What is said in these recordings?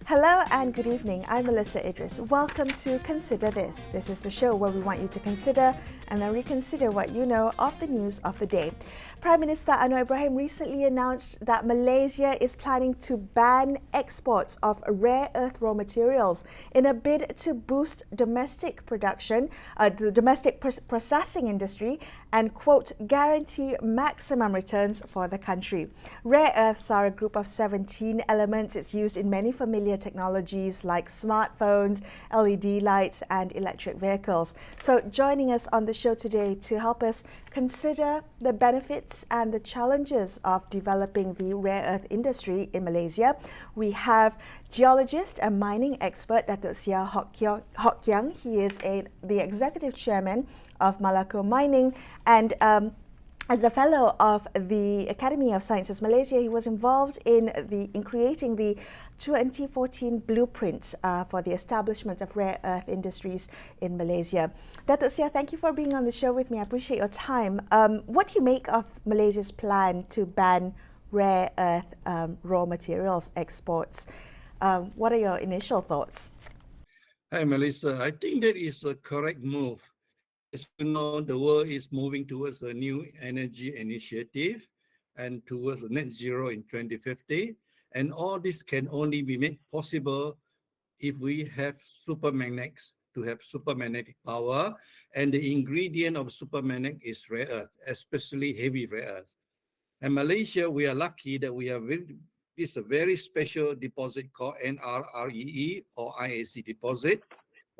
Hello and good evening. I'm Melisa Idris. Welcome to Consider This. This is the show where we want you to consider and then reconsider what you know of the news of the day. Prime Minister Anwar Ibrahim recently announced that Malaysia is planning to ban exports of rare earth raw materials in a bid to boost domestic production, the domestic processing industry, and, quote, guarantee maximum returns for the country. Rare earths are a group of 17 elements. It's used in many familiar technologies like smartphones, LED lights, and electric vehicles. So joining us on the show today to help us consider the benefits and the challenges of developing the rare earth industry in Malaysia, we have geologist and mining expert Datuk Sia Hok Kiang. He is the executive chairman of Malaco Mining, and as a fellow of the Academy of Sciences Malaysia, he was involved in creating the 2014 blueprint for the establishment of rare earth industries in Malaysia. Datuk Sia, thank you for being on the show with me. I appreciate your time. What do you make of Malaysia's plan to ban rare earth raw materials exports? What are your initial thoughts? Hi, Melissa. I think that is a correct move. As you know, the world is moving towards a new energy initiative and towards net zero in 2050. And all this can only be made possible if we have supermagnets to have supermagnetic power. And the ingredient of supermagnet is rare earth, especially heavy rare earth. And Malaysia, we are lucky that we have this a very special deposit called NRREE or IAC deposit.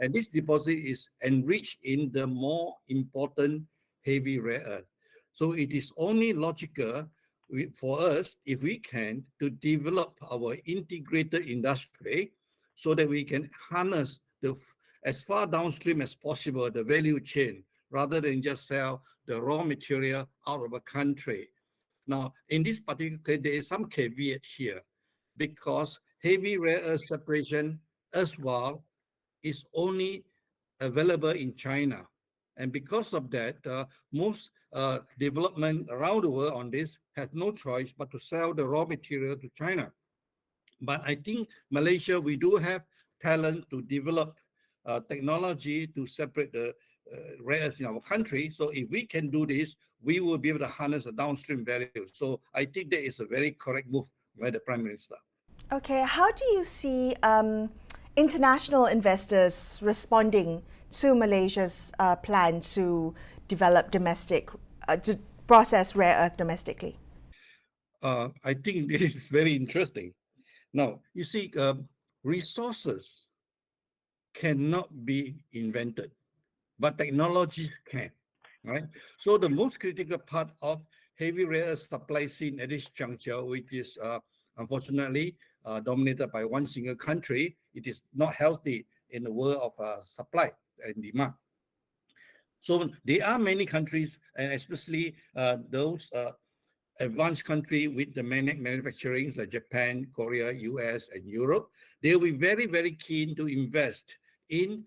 And this deposit is enriched in the more important heavy rare earth. So it is only logical for us, if we can, to develop our integrated industry so that we can harness as far downstream as possible the value chain, rather than just sell the raw material out of a country. Now, in this particular case, there is some caveat here, because heavy rare earth separation as well is only available in China. And because of that, most development around the world on this has no choice but to sell the raw material to China. But I think Malaysia, we do have talent to develop technology to separate the rare earths in our country. So if we can do this, we will be able to harness the downstream value. So I think that is a very correct move by the Prime Minister. Okay, how do you see international investors responding to Malaysia's plan to develop to process rare earth domestically? I think this is very interesting. Now, you see, resources cannot be invented, but technologies can, right? So the most critical part of heavy rare earth supply scene at this juncture, which is unfortunately dominated by one single country, it is not healthy in the world of supply and demand. So there are many countries, and especially those advanced countries with the manufacturing like Japan, Korea, US, and Europe. They will be very, very keen to invest in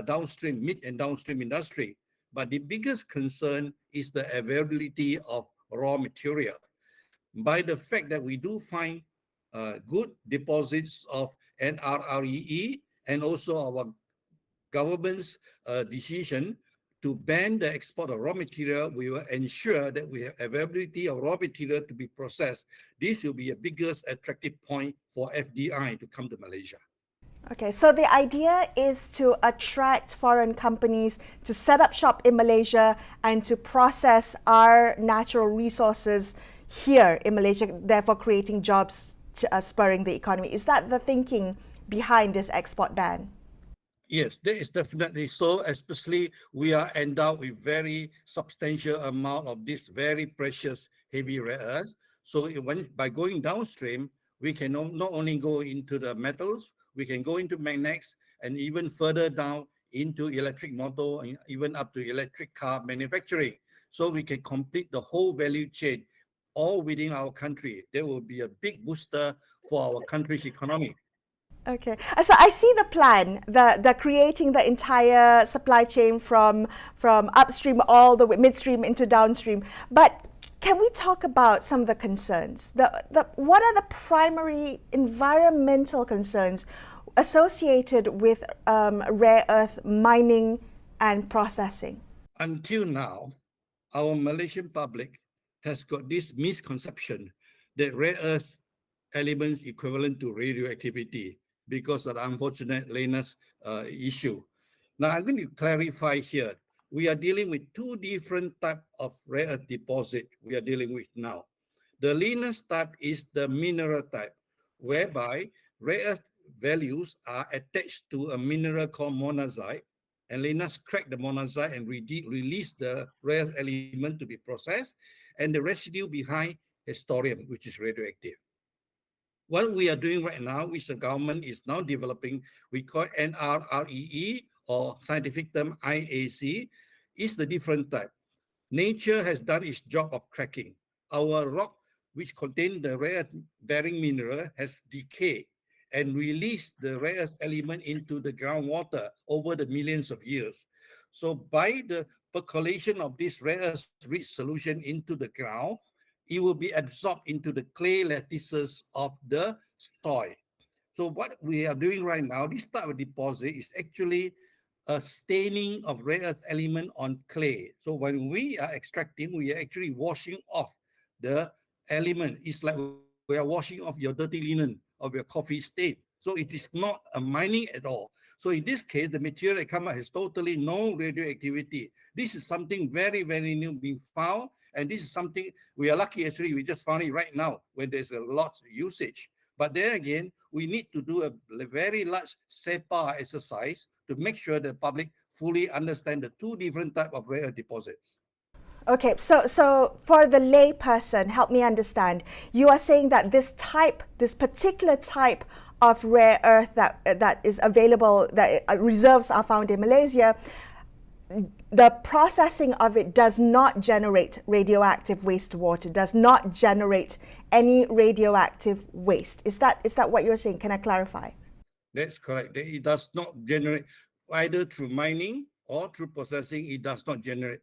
downstream, mid and downstream industry. But the biggest concern is the availability of raw material. By the fact that we do find good deposits of NRREE, and also our government's decision to ban the export of raw material, we will ensure that we have availability of raw material to be processed. This will be a biggest attractive point for FDI to come to Malaysia. Okay, so the idea is to attract foreign companies to set up shop in Malaysia and to process our natural resources here in Malaysia, therefore creating jobs, spurring the economy. Is that the thinking behind this export ban? Yes, that is definitely so, especially we are endowed with very substantial amount of this very precious heavy rare earths. So by going downstream, we can not only go into the metals, we can go into magnets, and even further down into electric motor and even up to electric car manufacturing. So we can complete the whole value chain all within our country. There will be a big booster for our country's economy. Okay, so I see the plan, the creating the entire supply chain from upstream all the way midstream into downstream. But Can we talk about some of the concerns? What are the primary environmental concerns associated with rare earth mining and processing? Until now, our Malaysian public has got this misconception that rare earth elements equivalent to radioactivity because of the unfortunate Lena's issue. Now, I'm going to clarify here. We are dealing with two different types of rare earth deposit we are dealing with now. The Lena's type is the mineral type, whereby rare earth values are attached to a mineral called monazite, and Lena's crack the monazite and release the rare earth element to be processed, and the residue behind is thorium, which is radioactive. What we are doing right now, which the government is now developing, we call NRREE, or scientific term IAC, is the different type. Nature has done its job of cracking. Our rock, which contains the rare bearing mineral, has decayed and released the rare earth element into the groundwater over the millions of years. So by the percolation of this rare earth rich solution into the ground, it will be absorbed into the clay lattices of the soil. So what we are doing right now, this type of deposit is actually a staining of rare earth element on clay. So when we are extracting, we are actually washing off the element. It's like we are washing off your dirty linen of your coffee stain. So it is not a mining at all. So in this case, the material that comes out has totally no radioactivity. This is something very, very new being found. And this is something we are lucky, actually, we just found it right now when there's a lot of usage. But then again, we need to do a very large SEPA exercise to make sure the public fully understand the two different types of rare earth deposits. Okay, so for the lay person, help me understand. You are saying that this particular type of rare earth that is available, that reserves are found in Malaysia, the processing of it does not generate radioactive wastewater, does not generate any radioactive waste. Is that what you're saying? Can I clarify? That's correct. It does not generate, either through mining or through processing, it does not generate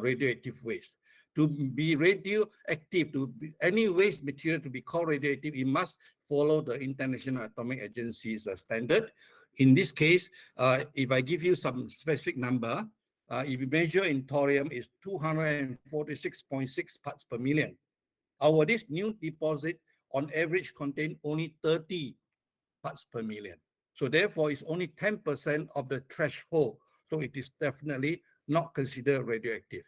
radioactive waste. To be radioactive, any waste material to be called radioactive, it must follow the International Atomic Agency's standard. In this case, if I give you some specific number, if you measure in thorium, is 246.6 parts per million. This new deposit on average contain only 30 parts per million. So therefore, it's only 10% of the threshold. So it is definitely not considered radioactive.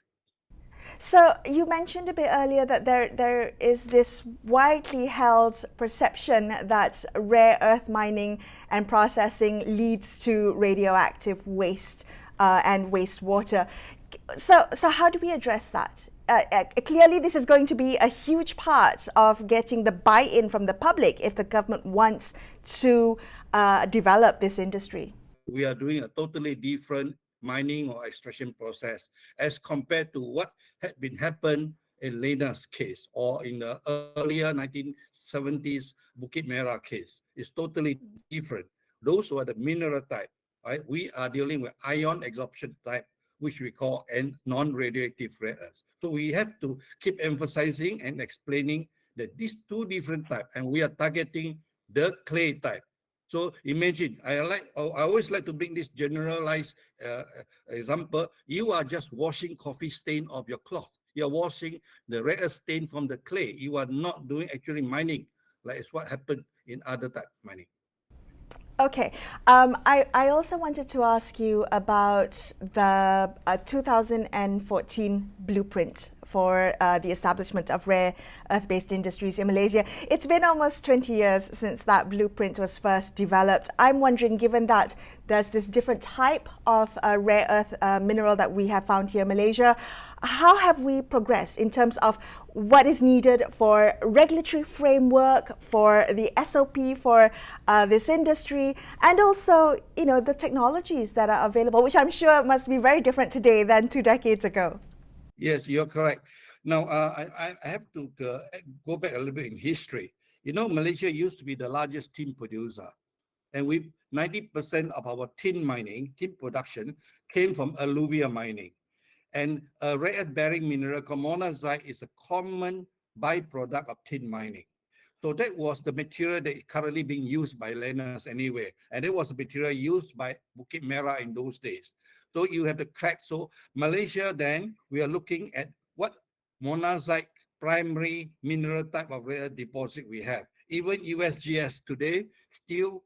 So you mentioned a bit earlier that there is this widely held perception that rare earth mining and processing leads to radioactive waste and wastewater. So how do we address that? Clearly, this is going to be a huge part of getting the buy-in from the public if the government wants to develop this industry. We are doing a totally different mining or extraction process as compared to what had been happened in Lena's case or in the earlier 1970s Bukit Merah case. It's totally different. Those were the mineral type. Right? We are dealing with ion absorption type, which we call non-radioactive rare earths. So we have to keep emphasizing and explaining that these two different types, and we are targeting the clay type. So imagine, I always like to bring this generalized example. You are just washing coffee stain off your cloth. You're washing the rare earth stain from the clay. You are not doing actually mining, like it's what happened in other type of mining. Okay. I also wanted to ask you about the 2014 blueprint for the establishment of rare earth-based industries in Malaysia. It's been almost 20 years since that blueprint was first developed. I'm wondering, given that there's this different type of rare earth mineral that we have found here in Malaysia, how have we progressed in terms of what is needed for regulatory framework, for the SOP for this industry, and also, the technologies that are available, which I'm sure must be very different today than 2 decades ago? Yes, you're correct. Now, I have to go back a little bit in history. Malaysia used to be the largest tin producer, and 90% of our tin production came from alluvial mining. And a rare earth-bearing mineral called monazite is a common byproduct of tin mining. So that was the material that is currently being used by learners anyway. And it was the material used by Bukit Merah in those days. So you have the crack. So Malaysia then, we are looking at what monazite primary mineral type of rare deposit we have. Even USGS today still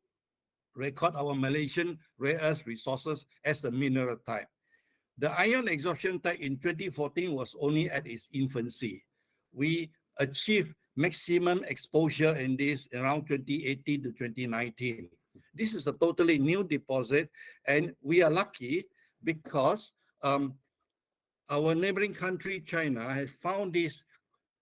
record our Malaysian rare earth resources as a mineral type. The ion exhaustion type in 2014 was only at its infancy. We achieved maximum exposure in this around 2018 to 2019. This is a totally new deposit, and we are lucky because our neighboring country, China, has found this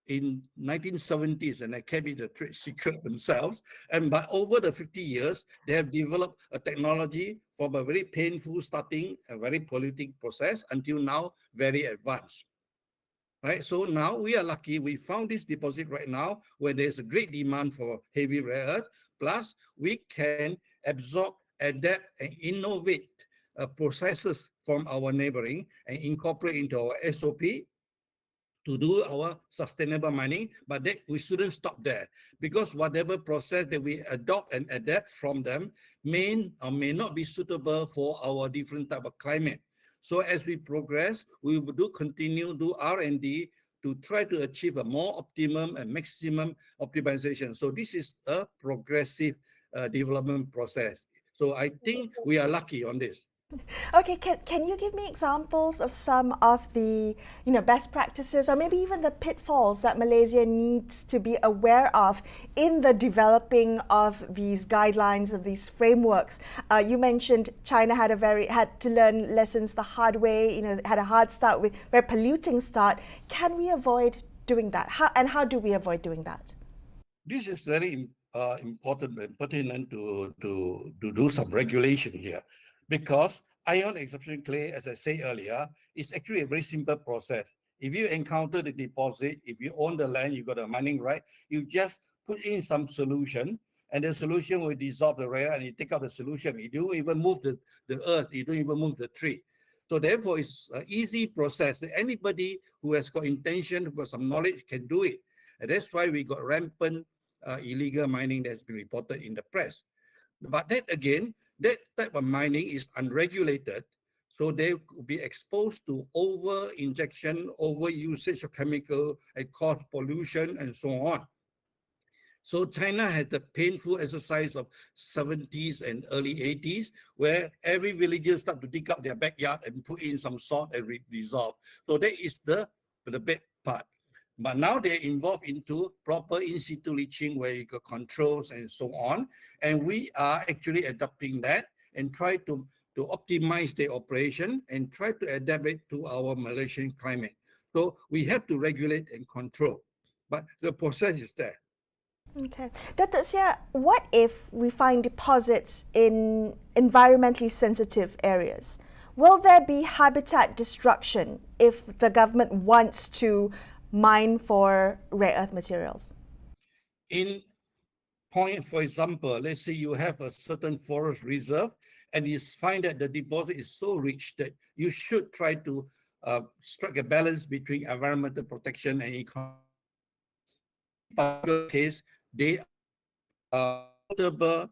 in 1970s, and they kept it a trade secret themselves. And by over the 50 years, they have developed a technology from a very painful starting, a very polluting process, until now, very advanced. Right? So now we are lucky, we found this deposit right now where there's a great demand for heavy rare earth, plus we can absorb, adapt, and innovate processes from our neighboring and incorporate into our SOP to do our sustainable mining, but that we shouldn't stop there, because whatever process that we adopt and adapt from them may or may not be suitable for our different type of climate. So as we progress, we will continue do R&D to try to achieve a more optimum and maximum optimization. So this is a progressive development process. So I think we are lucky on this. Okay, can you give me examples of some of the best practices, or maybe even the pitfalls that Malaysia needs to be aware of in the developing of these guidelines, of these frameworks? You mentioned China had to learn lessons the hard way. Had a hard start with very polluting start. Can we avoid doing that? How do we avoid doing that? This is very important and pertinent to do some regulation here, because ion extraction clay, as I said earlier, is actually a very simple process. If you encounter the deposit, if you own the land, you got a mining right, you just put in some solution, and the solution will dissolve the rare, and you take out the solution. You don't even move the earth, you don't even move the tree. So therefore, it's an easy process. Anybody who has got intention, who got some knowledge, can do it. And that's why we got rampant illegal mining that's been reported in the press. But that again, that type of mining is unregulated, so they could be exposed to over-injection, over-usage of chemical, and cause pollution and so on. So China had the painful exercise of 70s and early 80s, where every villager start to dig up their backyard and put in some salt and dissolve. So that is the bad part. But now they're involved into proper in situ leaching, where you got controls and so on. And we are actually adopting that and try to optimize the operation and try to adapt it to our Malaysian climate. So we have to regulate and control, but the process is there. Okay. Datuk Sia, what if we find deposits in environmentally sensitive areas? Will there be habitat destruction if the government wants to mine for rare earth materials? For example, let's say you have a certain forest reserve and you find that the deposit is so rich that you should try to strike a balance between environmental protection and economic. In particular case, they are suitable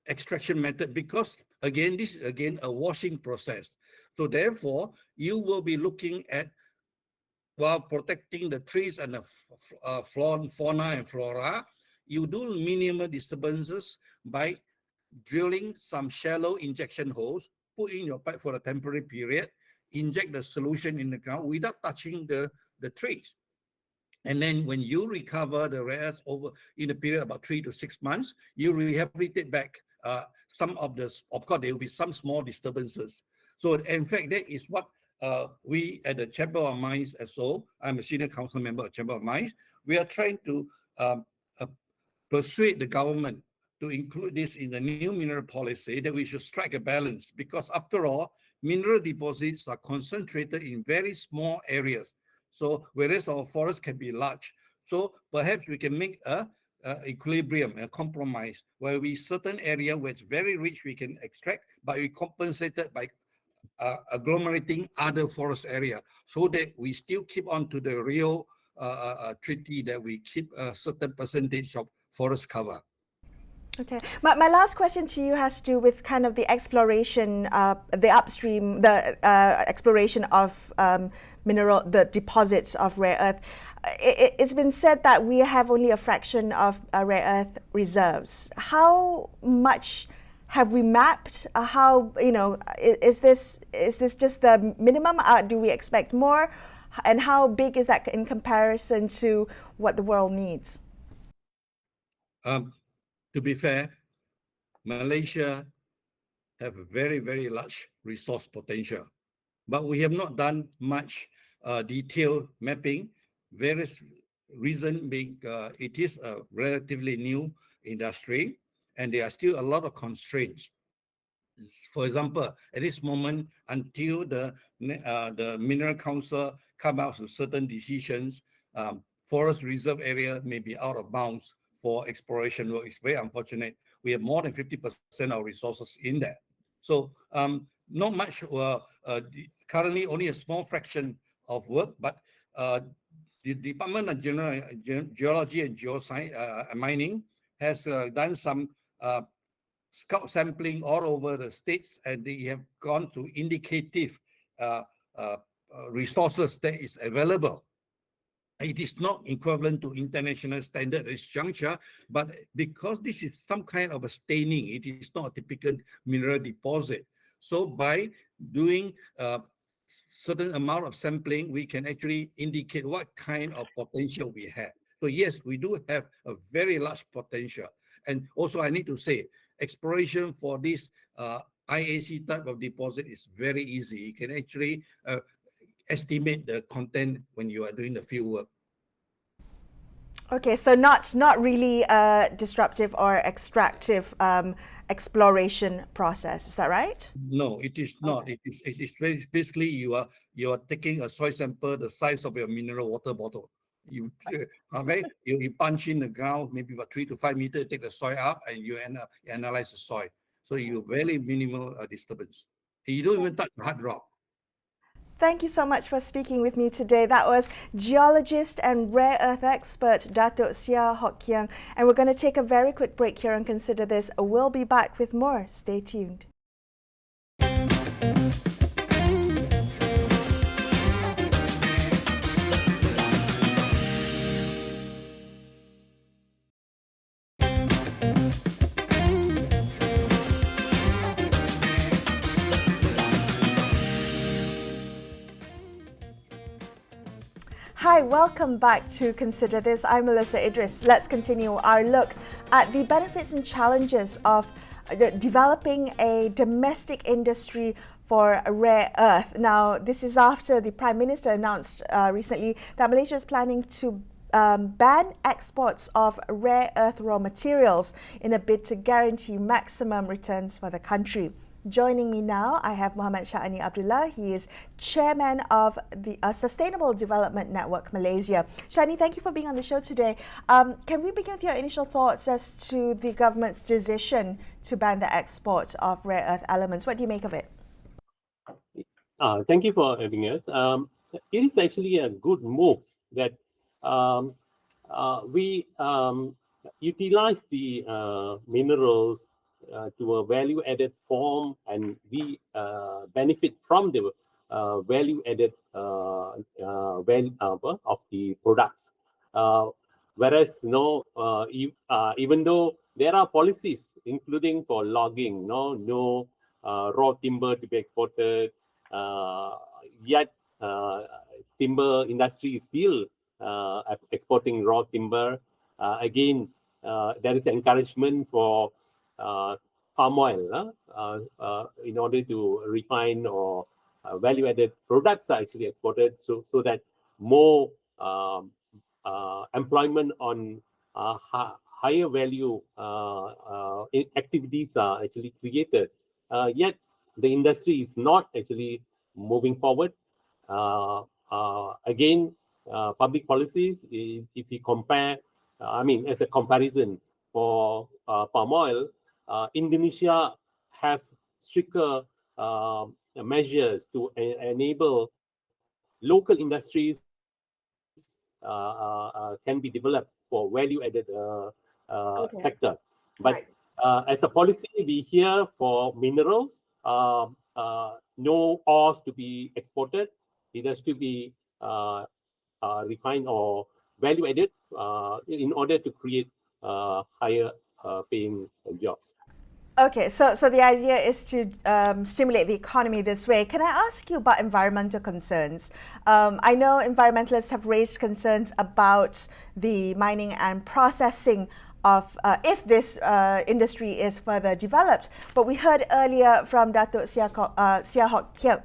extraction method, because again, this is again a washing process. So therefore, you will be looking at, while protecting the trees and the fauna and flora, you do minimal disturbances by drilling some shallow injection holes, put in your pipe for a temporary period, inject the solution in the ground without touching the trees. And then when you recover the rare earth over in a period of about 3 to 6 months, you rehabilitate back some of this. Of course, there will be some small disturbances. So in fact, that is what we at the Chamber of Mines SO, I'm a senior council member of Chamber of Mines, we are trying to persuade the government to include this in the new mineral policy, that we should strike a balance, because after all, mineral deposits are concentrated in very small areas. So whereas our forests can be large, so perhaps we can make a equilibrium, a compromise, where we certain area where it's very rich we can extract, but we compensate it by agglomerating other forest area, so that we still keep on to the Rio treaty that we keep a certain percentage of forest cover. Okay. My last question to you has to do with kind of the exploration, the upstream, the exploration of the deposits of rare earth. It's been said that we have only a fraction of rare earth reserves. How much have we mapped? How, is this just the minimum? Do we expect more? And how big is that in comparison to what the world needs? To be fair, Malaysia have a very, very large resource potential, but we have not done much detailed mapping. Various reason being it is a relatively new industry, and there are still a lot of constraints. For example, at this moment, until the Mineral Council come out with certain decisions, forest reserve area may be out of bounds for exploration work. It's very unfortunate. We have more than 50% of resources in there. So not much, currently only a small fraction of work, but the Department of Geology and Geoscience, Mining has done some scout sampling all over the states, and they have gone to indicative resources that is available. It is not equivalent to international standard at this juncture, but because this is some kind of a staining, it is not a typical mineral deposit. So by doing a certain amount of sampling, we can actually indicate what kind of potential we have. So yes, we do have a very large potential. And also I need to say, exploration for this IAC type of deposit is very easy. You can actually estimate the content when you are doing the field work. Okay, so not really a disruptive or extractive exploration process. Is that right? No, it is not. Okay. It is basically you are taking a soil sample the size of your mineral water bottle. You punch in the ground maybe about 3 to 5 meters, take the soil up, and you analyze the soil. So you very minimal disturbance. You don't even touch the hard rock. Thank you so much for speaking with me today. That was geologist and rare earth expert Datuk Sia Hok Kiang. And we're going to take a very quick break here and consider this. We'll be back with more. Stay tuned. Hi, welcome back to Consider This. I'm Melisa Idris. Let's continue our look at the benefits and challenges of developing a domestic industry for rare earth. Now, this is after the Prime Minister announced recently that Malaysia is planning to ban exports of rare earth raw materials in a bid to guarantee maximum returns for the country. Joining me now, I have Muhammad Sha'ani Abdullah. He is Chairman of the Sustainable Development Network Malaysia. Sha'ani, thank you for being on the show today. Can we begin with your initial thoughts as to the government's decision to ban the export of rare earth elements? What do you make of it? Thank you for having us. It is actually a good move that we utilize the minerals to a value-added form, and we benefit from the value-added value of the products. Whereas, even though there are policies, including for logging, no raw timber to be exported, yet timber industry is still exporting raw timber. Again, there is encouragement for palm oil in order to refine or value-added products are actually exported, so that more employment on higher value activities are actually created. Yet the industry is not actually moving forward. Again, public policies, if we compare, as a comparison for palm oil, Indonesia have stricter measures to enable local industries can be developed for value-added sector. But as a policy, we hear for minerals, no ores to be exported. It has to be refined or value-added in order to create higher paying jobs. Okay, so the idea is to stimulate the economy this way. Can I ask you about environmental concerns? I know environmentalists have raised concerns about the mining and processing of if this industry is further developed. But we heard earlier from Datuk Sia Hok Kiang,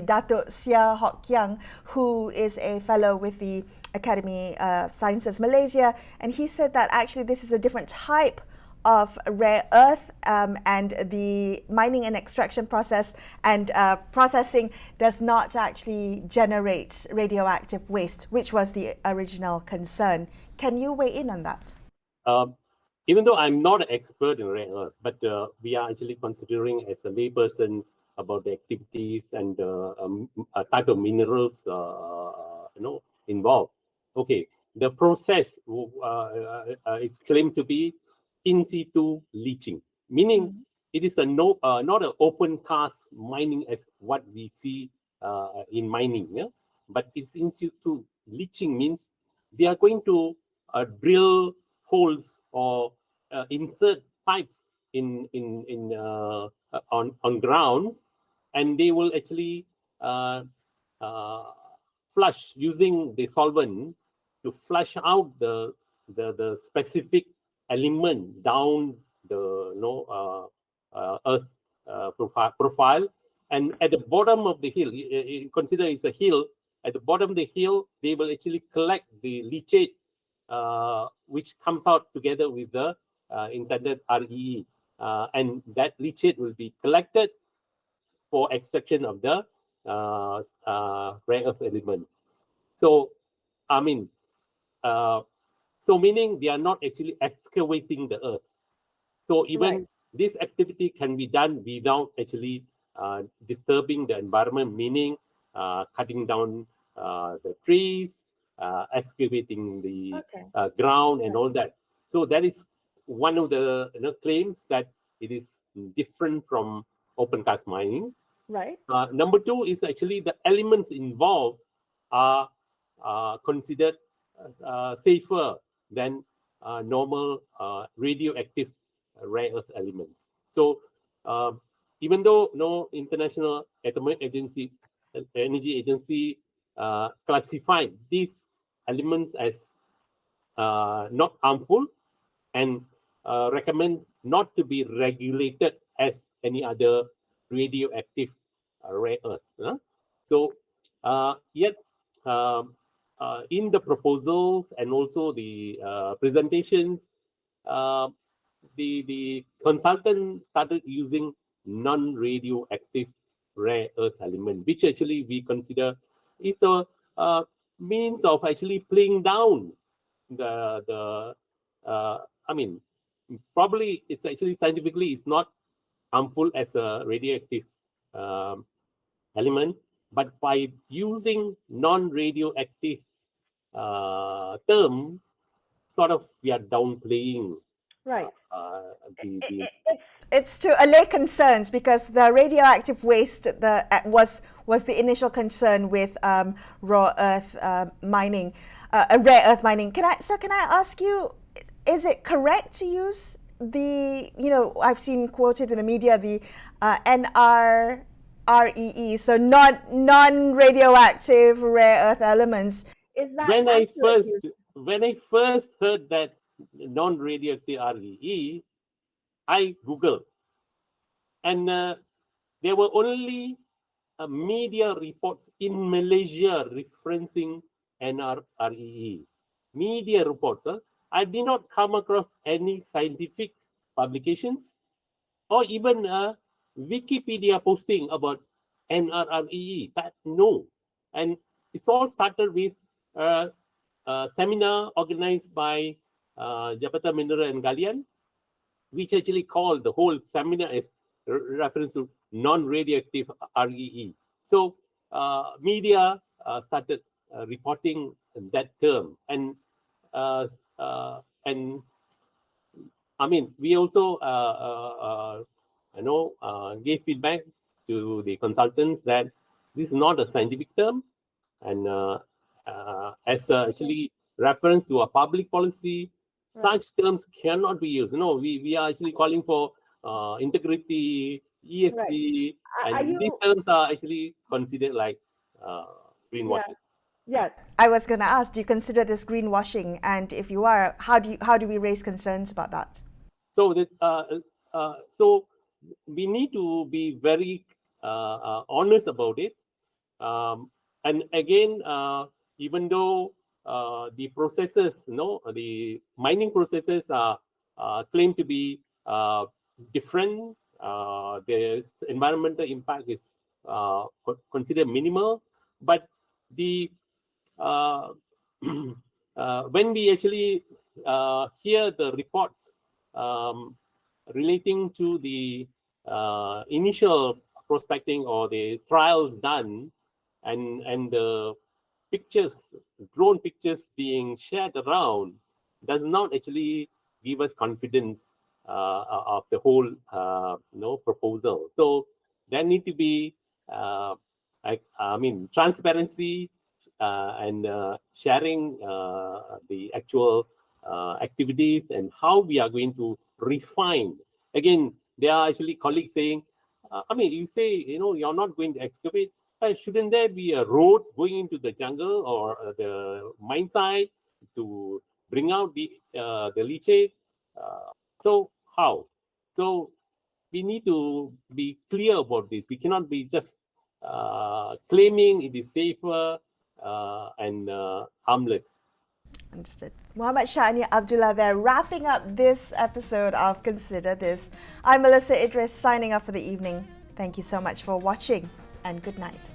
Datuk Sia Hok Kiang, who is a fellow with the Academy of Sciences Malaysia, and he said that actually this is a different type of rare earth, and the mining and extraction process and processing does not actually generate radioactive waste, which was the original concern. Can you weigh in on that? Even though I'm not an expert in rare earth, but we are actually considering as a layperson about the activities and a type of minerals involved. Okay, the process is claimed to be in situ leaching, meaning it is not an open cast mining as what we see in mining, but it's in situ leaching means they are going to drill holes or insert pipes on grounds, and they will actually flush using the solvent to flush out the specific element down the earth profile, and at the bottom of the hill, consider it's a hill. At the bottom of the hill, they will actually collect the leachate, which comes out together with the intended REE, and that leachate will be collected for extraction of the rare earth element. So, I mean, so meaning they are not actually excavating the earth. So even this activity can be done without actually disturbing the environment, meaning cutting down the trees, excavating the ground and all that. So that is one of the claims that it is different from open cast mining. Right. Number two is actually the elements involved are considered safer than normal radioactive rare earth elements. So even though no International Atomic Energy Agency classified these elements as not harmful and recommend not to be regulated as any other radioactive rare earth. So yet in the proposals and also the presentations, the consultant started using non-radioactive rare earth element, which actually we consider is the means of actually playing down the I mean, probably it's actually scientifically it's not harmful as a radioactive element, but by using non-radioactive term, sort of we are downplaying It's to allay concerns because the radioactive waste was the initial concern with raw earth mining, rare earth mining. Can I ask you, is it correct to use the, I've seen quoted in the media, the NREE, so non-radioactive rare earth elements? Is that when I first heard that non-radioactive REE, I Googled, and there were only media reports in Malaysia referencing NREE. Media reports. I did not come across any scientific publications or even a Wikipedia posting about NREE. No. And it's all started with a seminar organized by Jabatan Mineral and Galian, which actually called the whole seminar as reference to non-radioactive REE. So media started reporting that term, and I mean, we also gave feedback to the consultants that this is not a scientific term, and as actually reference to a public policy, such terms cannot be used. We are actually calling for integrity, ESG, and these terms are actually considered like greenwashing. Yeah. I was going to ask, do you consider this greenwashing? And if you are, how do we raise concerns about that? So so we need to be very honest about it. And again, even though the processes, the mining processes are claimed to be different, the environmental impact is considered minimal, but the when we actually hear the reports relating to the initial prospecting or the trials done, and the pictures, drone pictures being shared around, does not actually give us confidence of the whole proposal. So there need to be transparency and sharing the actual activities and how we are going to refine. Again, there are actually colleagues saying, you say, you're not going to excavate. Shouldn't there be a road going into the jungle or the mine site to bring out the leachate? So how? So we need to be clear about this. We cannot be just claiming it is safer and harmless. Understood. Muhammad Sha'ani Abdullah there, wrapping up this episode of Consider This. I'm Melisa Idris, signing off for the evening. Thank you so much for watching, and good night.